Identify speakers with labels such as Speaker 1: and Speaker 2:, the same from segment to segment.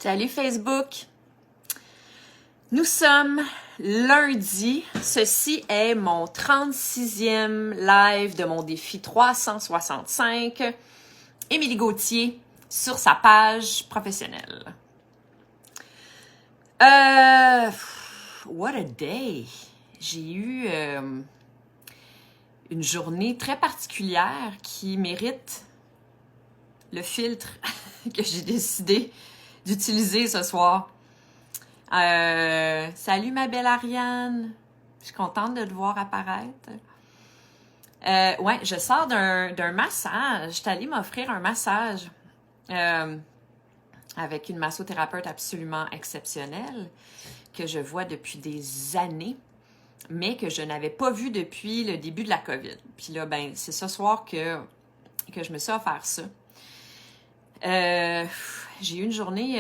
Speaker 1: Salut Facebook! Nous sommes lundi. Ceci est mon 36e live de mon défi 365. Émilie Gauthier sur sa page professionnelle. What a day! J'ai eu une journée très particulière qui mérite le filtre que j'ai décidé d'utiliser ce soir. Salut ma belle Ariane, je suis contente de te voir apparaître. Ouais, je sors d'un massage. Je suis allée m'offrir un massage avec une massothérapeute absolument exceptionnelle que je vois depuis des années, mais que je n'avais pas vue depuis le début de la COVID. Puis là, ben, c'est ce soir que je me suis offert ça. J'ai eu une journée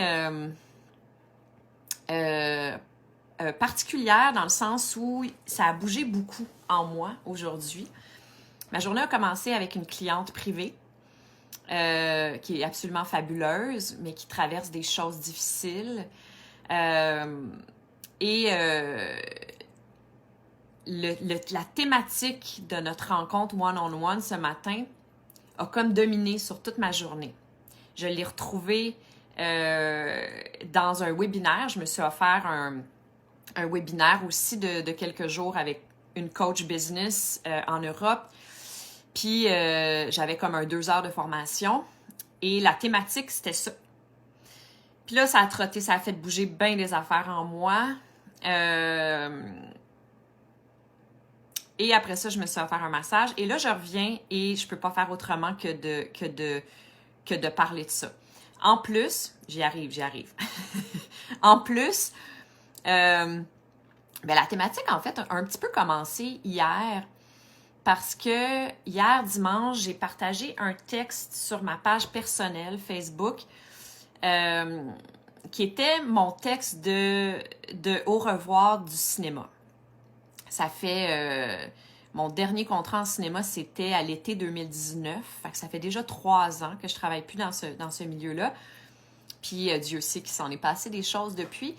Speaker 1: particulière dans le sens où ça a bougé beaucoup en moi aujourd'hui. Ma journée a commencé avec une cliente privée qui est absolument fabuleuse, mais qui traverse des choses difficiles. La thématique de notre rencontre one-on-one ce matin a comme dominé sur toute ma journée. Je l'ai retrouvée dans un webinaire. Je me suis offert un webinaire aussi de quelques jours avec une coach business en Europe. Puis j'avais comme 2 heures de formation et la thématique, c'était ça. Puis là, ça a trotté, ça a fait bouger bien des affaires en moi. Et après ça, je me suis offert un massage. Et là, je reviens et je peux pas faire autrement que de parler de ça. En plus, j'y arrive. En plus, la thématique, en fait, a un petit peu commencé hier parce que hier, dimanche, j'ai partagé un texte sur ma page personnelle Facebook qui était mon texte de au revoir du cinéma. Ça fait... mon dernier contrat en cinéma, c'était à l'été 2019. Fait que ça fait déjà 3 ans que je travaille plus dans ce milieu-là. Puis Dieu sait qu'il s'en est passé des choses depuis.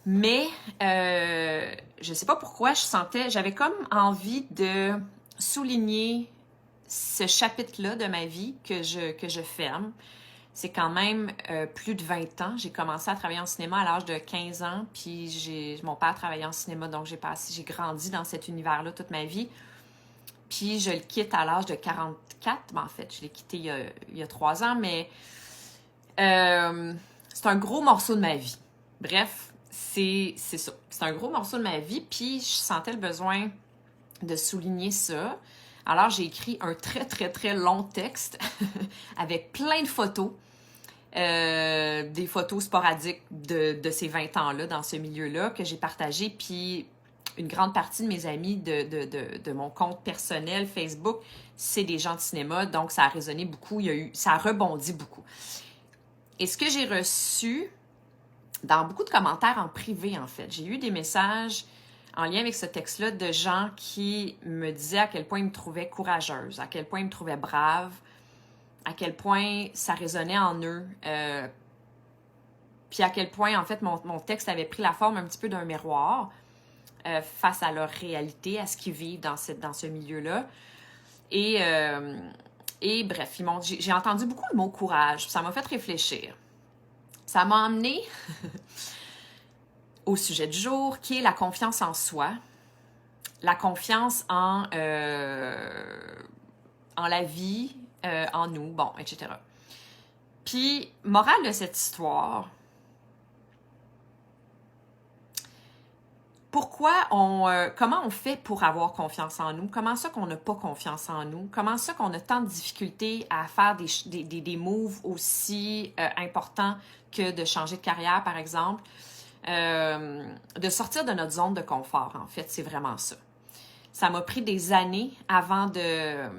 Speaker 1: Mais je sais pas pourquoi j'avais comme envie de souligner ce chapitre-là de ma vie que je ferme. C'est quand même plus de 20 ans. J'ai commencé à travailler en cinéma à l'âge de 15 ans, puis mon père travaillait en cinéma, donc j'ai grandi dans cet univers-là toute ma vie. Puis je le quitte à l'âge de 44. En fait, je l'ai quitté il y a 3 ans, mais c'est un gros morceau de ma vie. Bref, c'est ça. C'est un gros morceau de ma vie, puis je sentais le besoin de souligner ça. Alors, j'ai écrit un très, très, très long texte avec plein de photos. Des photos sporadiques de ces 20 ans-là, dans ce milieu-là, que j'ai partagé. Puis, une grande partie de mes amis de mon compte personnel Facebook, c'est des gens de cinéma. Donc, ça a résonné beaucoup. Ça a rebondi beaucoup. Et ce que j'ai reçu dans beaucoup de commentaires en privé, en fait, j'ai eu des messages en lien avec ce texte-là de gens qui me disaient à quel point ils me trouvaient courageuse, à quel point ils me trouvaient brave, à quel point ça résonnait en eux, puis à quel point, en fait, mon texte avait pris la forme un petit peu d'un miroir face à leur réalité, à ce qu'ils vivent dans ce milieu-là. Et bref, j'ai entendu beaucoup le mot courage, ça m'a fait réfléchir. Ça m'a emmené au sujet du jour, qui est la confiance en soi, la confiance en la vie, en nous, bon, etc. Puis, morale de cette histoire, comment on fait pour avoir confiance en nous? Comment ça qu'on n'a pas confiance en nous? Comment ça qu'on a tant de difficultés à faire des moves aussi importants que de changer de carrière, par exemple? De sortir de notre zone de confort, en fait, c'est vraiment ça. Ça m'a pris des années avant d'être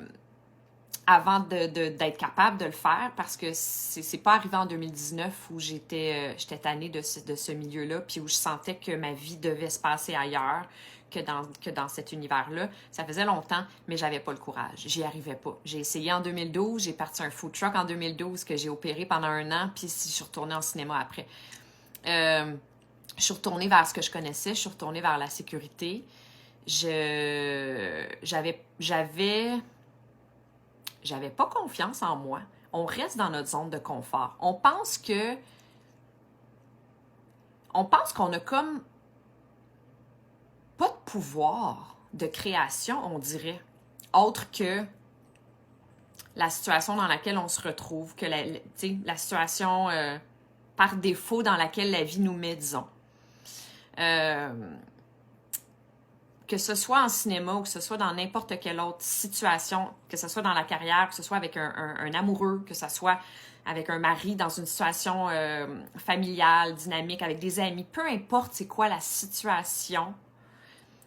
Speaker 1: capable de le faire parce que c'est pas arrivé en 2019 où j'étais tannée de ce milieu-là puis où je sentais que ma vie devait se passer ailleurs, que dans cet univers-là. Ça faisait longtemps, mais j'avais pas le courage. J'y arrivais pas. J'ai essayé en 2012, j'ai parti un food truck en 2012 que j'ai opéré pendant 1 an, puis je suis retournée en cinéma après. Je suis retournée vers ce que je connaissais, je suis retournée vers la sécurité. J'avais pas confiance en moi. On reste dans notre zone de confort. On pense qu'on a comme pas de pouvoir de création, on dirait, autre que la situation dans laquelle on se retrouve, que la situation par défaut dans laquelle la vie nous met, disons. Que ce soit en cinéma ou que ce soit dans n'importe quelle autre situation, que ce soit dans la carrière, que ce soit avec un amoureux, que ce soit avec un mari dans une situation familiale, dynamique, avec des amis, peu importe c'est quoi la situation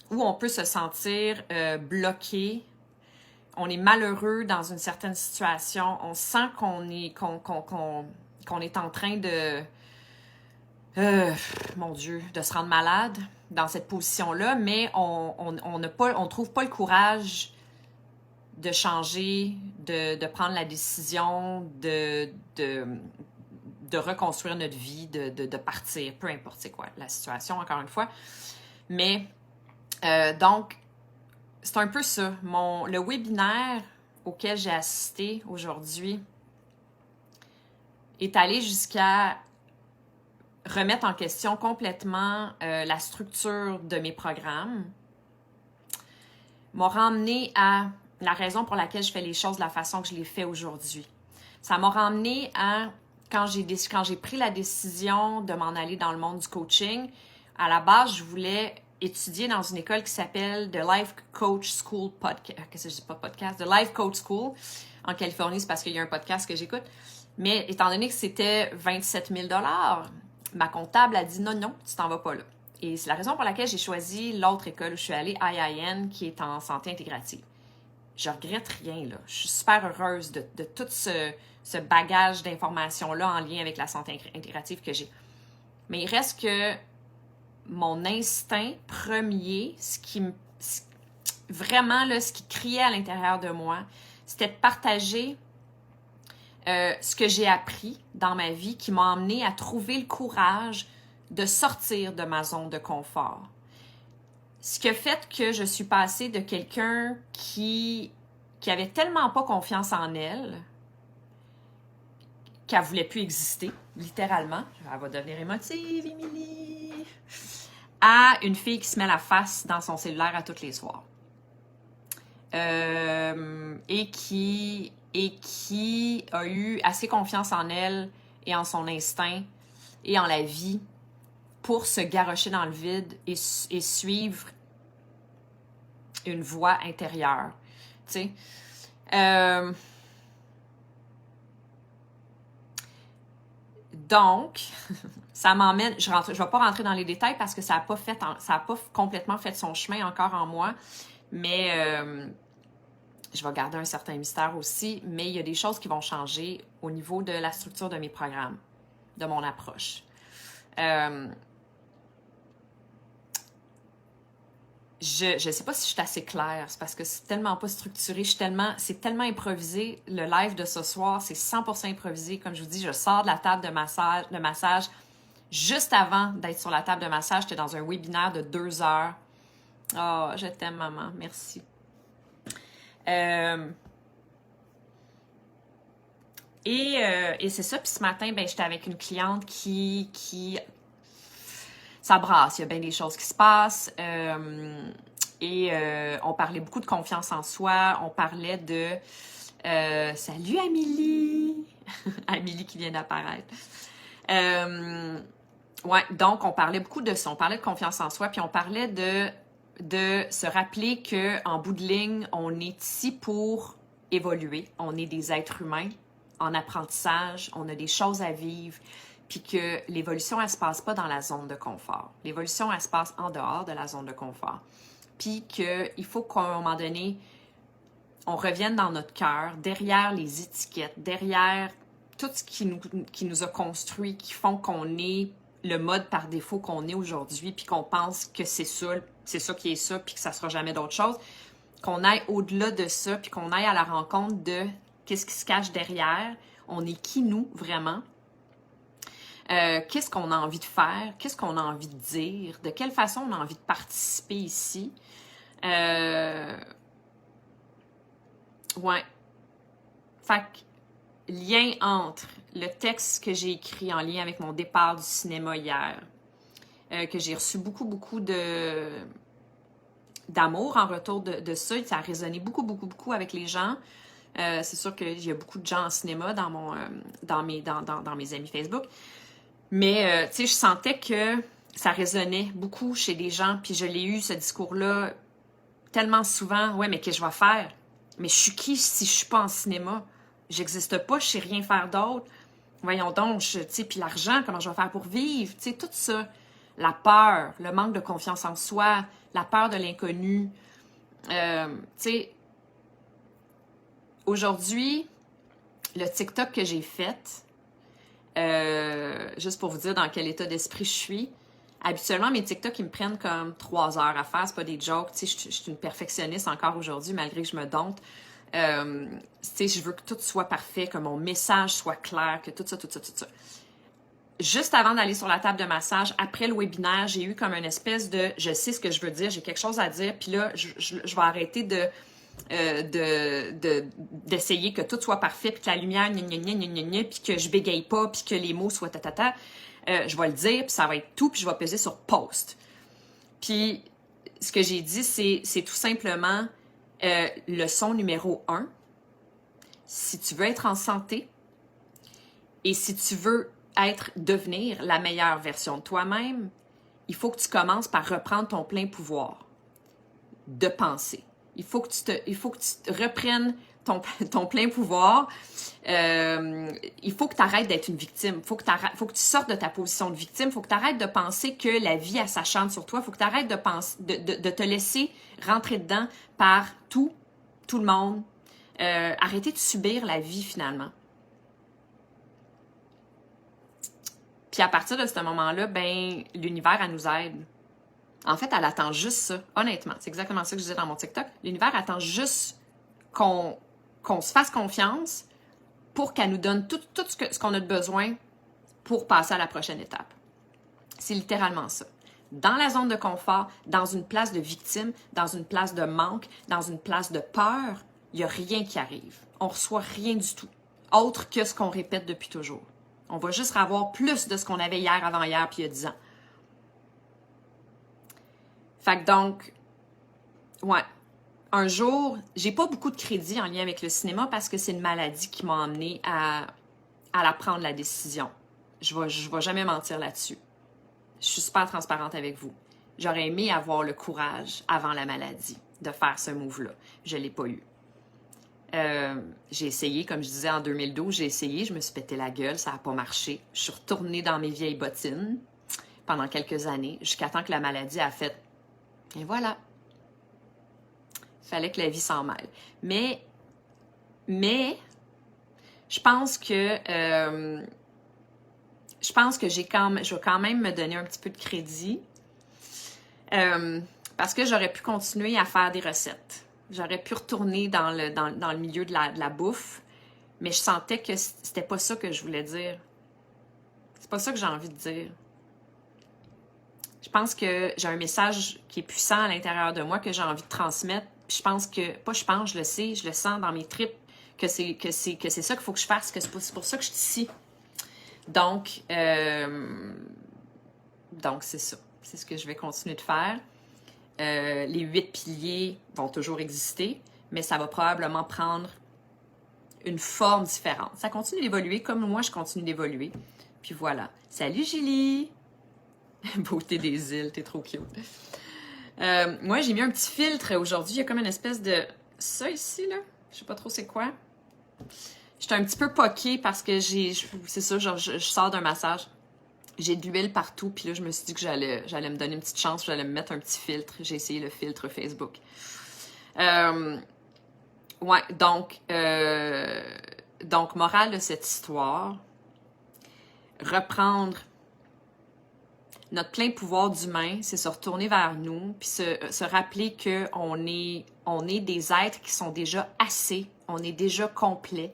Speaker 1: où on peut se sentir bloqué, on est malheureux dans une certaine situation, on sent qu'on est en train de... mon Dieu, de se rendre malade dans cette position-là, mais on trouve pas le courage de changer, de prendre la décision, de reconstruire notre vie, de partir, peu importe c'est quoi la situation, encore une fois. Mais, donc, c'est un peu ça. Le webinaire auquel j'ai assisté aujourd'hui est allé jusqu'à remettre en question complètement la structure de mes programmes, m'a ramené à la raison pour laquelle je fais les choses de la façon que je les fais aujourd'hui. Ça m'a ramené à, quand j'ai pris la décision de m'en aller dans le monde du coaching, à la base, je voulais étudier dans une école qui s'appelle The Life Coach School Podcast. Qu'est-ce que je dis pas podcast? The Life Coach School en Californie, c'est parce qu'il y a un podcast que j'écoute. Mais étant donné que c'était 27 000 $, ma comptable a dit non, tu t'en vas pas là. Et c'est la raison pour laquelle j'ai choisi l'autre école où je suis allée, IIN, qui est en santé intégrative. Je regrette rien, là. Je suis super heureuse de tout ce bagage d'informations-là en lien avec la santé intégrative que j'ai. Mais il reste que mon instinct premier, vraiment, là, ce qui criait à l'intérieur de moi, c'était de partager ce que j'ai appris dans ma vie qui m'a amené à trouver le courage de sortir de ma zone de confort. Ce qui a fait que je suis passée de quelqu'un qui avait tellement pas confiance en elle qu'elle voulait plus exister, littéralement. Elle va devenir émotive, Émilie! À une fille qui se met la face dans son cellulaire à tous les soirs. Et qui a eu assez confiance en elle et en son instinct et en la vie pour se garrocher dans le vide et suivre une voie intérieure. Tu sais. Donc, ça m'emmène... Je vais pas rentrer dans les détails parce que ça a pas complètement fait son chemin encore en moi, mais... je vais garder un certain mystère aussi, mais il y a des choses qui vont changer au niveau de la structure de mes programmes, de mon approche. Je sais pas si je suis assez claire, c'est parce que c'est tellement pas structuré, c'est tellement improvisé. Le live de ce soir, c'est 100% improvisé. Comme je vous dis, je sors de la table de massage. Juste avant d'être sur la table de massage, j'étais dans un webinaire de 2 heures. Oh, je t'aime, maman. Merci. Et c'est ça. Puis ce matin, j'étais avec une cliente qui ça brasse. Il y a bien des choses qui se passent. On parlait beaucoup de confiance en soi. On parlait de... salut, Amélie! Amélie qui vient d'apparaître. Ouais, donc on parlait beaucoup de ça. On parlait de confiance en soi, puis on parlait de se rappeler qu'en bout de ligne, on est ici pour évoluer. On est des êtres humains en apprentissage, on a des choses à vivre, puis que l'évolution, elle se passe pas dans la zone de confort. L'évolution, elle se passe en dehors de la zone de confort. Puis qu'il faut qu'à un moment donné, on revienne dans notre cœur, derrière les étiquettes, derrière tout ce qui nous a construit, qui font qu'on est le mode par défaut qu'on est aujourd'hui, puis qu'on pense que c'est ça c'est ça qui est ça, puis que ça sera jamais d'autre chose. Qu'on aille au-delà de ça, puis qu'on aille à la rencontre de qu'est-ce qui se cache derrière. On est qui, nous, vraiment? Qu'est-ce qu'on a envie de faire? Qu'est-ce qu'on a envie de dire? De quelle façon on a envie de participer ici? Ouais. Fait que, lien entre le texte que j'ai écrit en lien avec mon départ du cinéma hier, que j'ai reçu beaucoup d'amour en retour de ça. Ça a résonné beaucoup avec les gens. C'est sûr qu'il y a beaucoup de gens en cinéma dans mes amis Facebook. Mais, tu sais, je sentais que ça résonnait beaucoup chez des gens. Puis je l'ai eu, ce discours-là, tellement souvent. Ouais, mais qu'est-ce que je vais faire? Mais je suis qui si je suis pas en cinéma? J'existe pas, je sais rien faire d'autre. Voyons donc, tu sais, puis l'argent, comment je vais faire pour vivre? Tu sais, tout ça. La peur, le manque de confiance en soi, la peur de l'inconnu. Tu sais, aujourd'hui, le TikTok que j'ai fait, juste pour vous dire dans quel état d'esprit je suis, habituellement, mes TikTok, ils me prennent comme 3 heures à faire. C'est pas des jokes. Tu sais, je suis une perfectionniste encore aujourd'hui, malgré que je me dompte. Tu sais, je veux que tout soit parfait, que mon message soit clair, que tout ça. Juste avant d'aller sur la table de massage, après le webinaire, j'ai eu comme une espèce de « je sais ce que je veux dire, j'ai quelque chose à dire », puis là, je vais arrêter d'essayer que tout soit parfait, puis que la lumière, puis que je bégaye pas, puis que les mots soient tatata. Je vais le dire, puis ça va être tout, puis je vais peser sur « post ». Puis, ce que j'ai dit, c'est tout simplement leçon numéro 1. Si tu veux être en santé et si tu veux devenir la meilleure version de toi-même, il faut que tu commences par reprendre ton plein pouvoir de penser. Il faut que tu reprennes ton plein pouvoir. Il faut que tu arrêtes d'être une victime. Il faut que tu sortes de ta position de victime. Il faut que tu arrêtes de penser que la vie, elle s'acharne sur toi. Il faut que tu arrêtes de te laisser rentrer dedans par tout le monde. Arrêter de subir la vie, finalement. Puis à partir de ce moment-là, ben l'univers, elle nous aide. En fait, elle attend juste ça, honnêtement. C'est exactement ça que je disais dans mon TikTok. L'univers attend juste qu'on se fasse confiance pour qu'elle nous donne tout ce qu'on a de besoin pour passer à la prochaine étape. C'est littéralement ça. Dans la zone de confort, dans une place de victime, dans une place de manque, dans une place de peur, il n'y a rien qui arrive. On ne reçoit rien du tout, autre que ce qu'on répète depuis toujours. On va juste avoir plus de ce qu'on avait hier, avant-hier, puis il y a 10 ans. Fait que donc, ouais, un jour, j'ai pas beaucoup de crédit en lien avec le cinéma parce que c'est une maladie qui m'a amenée à la prendre la décision. Je vais jamais mentir là-dessus. Je suis super transparente avec vous. J'aurais aimé avoir le courage, avant la maladie, de faire ce move-là. Je l'ai pas eu. J'ai essayé, comme je disais en 2012, je me suis pété la gueule, ça n'a pas marché. Je suis retournée dans mes vieilles bottines pendant quelques années, jusqu'à temps que la maladie a fait. Et voilà. Il fallait que la vie s'en mêle. Mais je pense que je vais quand même me donner un petit peu de crédit parce que j'aurais pu continuer à faire des recettes. J'aurais pu retourner dans le milieu de la bouffe, mais je sentais que c'était pas ça que je voulais dire. C'est pas ça que j'ai envie de dire. Je pense que j'ai un message qui est puissant à l'intérieur de moi que j'ai envie de transmettre. Puis je le sais, je le sens dans mes tripes que c'est ça qu'il faut que je fasse, que c'est pour ça que je suis ici. Donc c'est ça. C'est ce que je vais continuer de faire. Les 8 piliers vont toujours exister, mais ça va probablement prendre une forme différente. Ça continue d'évoluer comme moi, je continue d'évoluer. Puis voilà. Salut Julie! Beauté des îles, t'es trop cute. Moi, j'ai mis un petit filtre aujourd'hui. Il y a comme une espèce de... Ça ici, là, je sais pas trop c'est quoi. J'étais un petit peu poquée parce que c'est ça, genre, je sors d'un massage. J'ai de l'huile partout, puis là, je me suis dit que j'allais me donner une petite chance, j'allais me mettre un petit filtre. J'ai essayé le filtre Facebook. Ouais, donc, morale de cette histoire, reprendre notre plein pouvoir d'humain, c'est se retourner vers nous, puis se rappeler qu'on est des êtres qui sont déjà assez, on est déjà complets,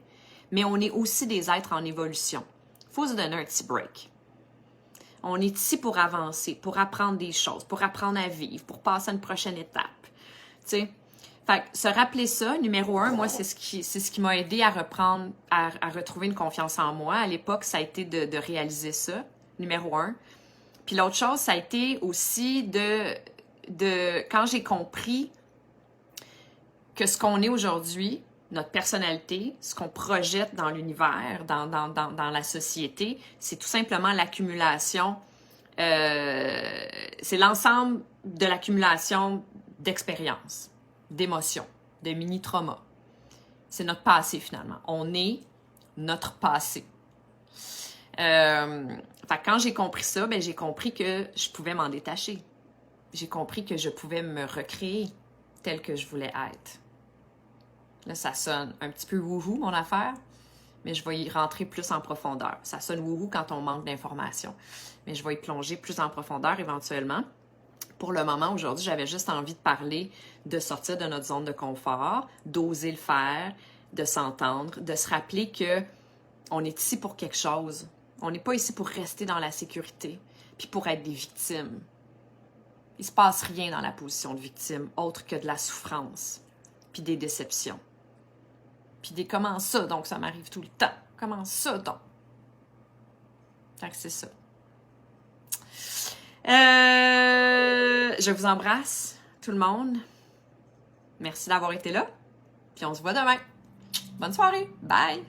Speaker 1: mais on est aussi des êtres en évolution. Il faut se donner un petit break. On est ici pour avancer, pour apprendre des choses, pour apprendre à vivre, pour passer à une prochaine étape. Tu sais? Fait que se rappeler ça, numéro 1, moi, c'est ce qui m'a aidé à reprendre, à retrouver une confiance en moi. À l'époque, ça a été de réaliser ça, numéro 1. Puis l'autre chose, ça a été aussi quand j'ai compris que ce qu'on est aujourd'hui, notre personnalité, ce qu'on projette dans l'univers, dans la société, c'est tout simplement l'accumulation, c'est l'ensemble de l'accumulation d'expériences, d'émotions, de mini-traumas. C'est notre passé finalement. On est notre passé. Fait que quand j'ai compris ça, ben j'ai compris que je pouvais m'en détacher. J'ai compris que je pouvais me recréer tel que je voulais être. Là, ça sonne un petit peu wouhou, mon affaire, mais je vais y rentrer plus en profondeur. Ça sonne wouhou quand on manque d'informations, mais je vais y plonger plus en profondeur éventuellement. Pour le moment, aujourd'hui, j'avais juste envie de parler de sortir de notre zone de confort, d'oser le faire, de s'entendre, de se rappeler que on est ici pour quelque chose. On n'est pas ici pour rester dans la sécurité, puis pour être des victimes. Il se passe rien dans la position de victime, autre que de la souffrance, puis des déceptions. Puis des comment ça, donc ça m'arrive tout le temps. Comment ça, donc? Fait que c'est ça. Je vous embrasse, tout le monde. Merci d'avoir été là. Puis on se voit demain. Bonne soirée. Bye!